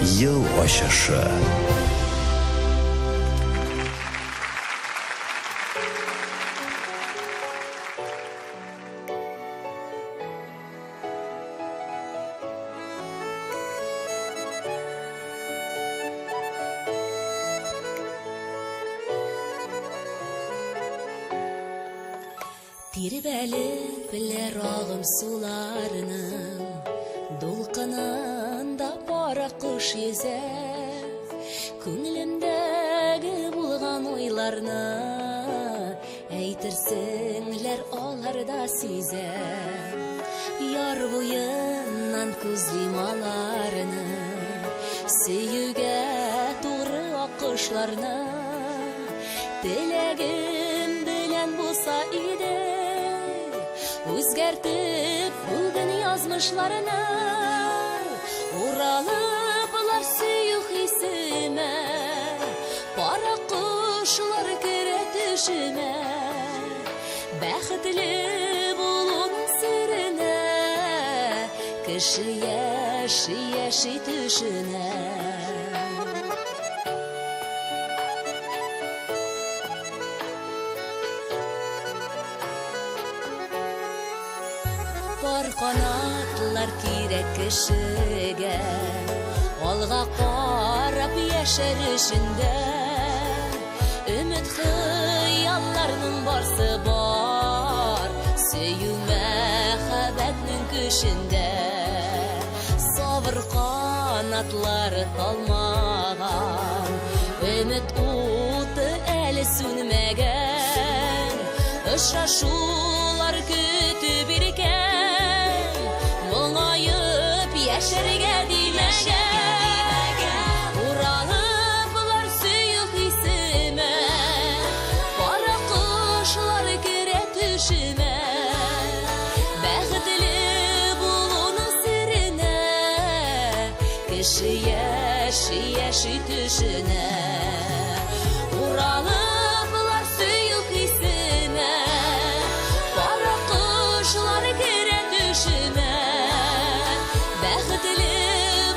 Ел ачышы. Тирбәлеп білер ағым суларының, Дулқынында бара құш езә. Күңілімдегі болған ойларына, Әйтерсіңләр аларда сезә. Яр буйыннан күзлим аларыны, Сөюгә туры аққышларына, Теләгім белән булса иде, Үзгәртеп бүген язмышларына, Уралыплар сөю хисемә, Пара кошлар керә төшемә, Бәхетле булуның серенә, Кеше яши төшенә. Бар канатлар кирәк кешегә, Алга карап яшәр өчендә, Өмет хыялларның барсы бар, Сөю мәхәббәтнең көчендә. Сабыр канатлары талмаган, Өмет уты әле сүнмәгән, Очрашулар көтеп иркән, Моңаеп яшәргә димәгән. Уралыплар сөю хисемә, Пара кошлар керә төшемә, Бәхетле булуның серенә, Кеше яши төшенә. Уралыплар сөю хисемә, Пара кошлар керә төшемә, Бәхетле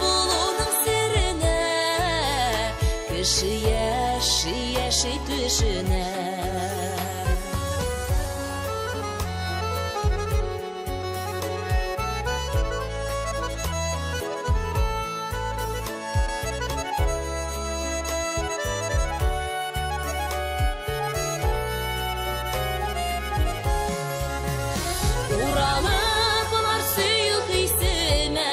булуның серенә, Кеше яши төшенә. Уралыплар сөю хисемә,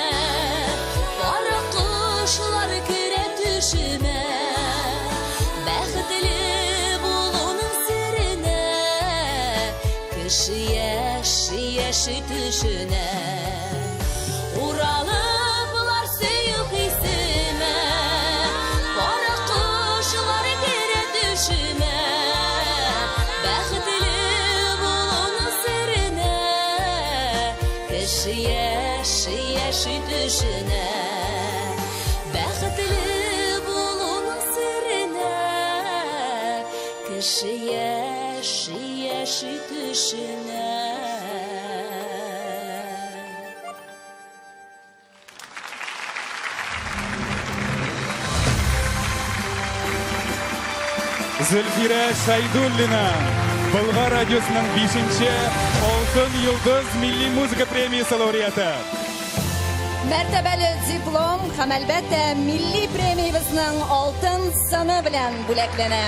Пара кошлар керә төшемә, Бәхетле булуның серенә, Кеше яши төшенә. Уралыплар сөю хисемә, Пара кошлар керә төшемә, Бәхетле булуның серенә, Кеше яши төшенә. Бәхетле булуның серенә, Кеше яши төшенә. Зөлфирә Шайдуллина, Болгар радиосының 5-нче Алтын йолдыз милли музыка премиясе лауреаты. Мәртәбәле диплом һәм әлбәттә милли премиябезнең алтын сыны белән бүләкләнә.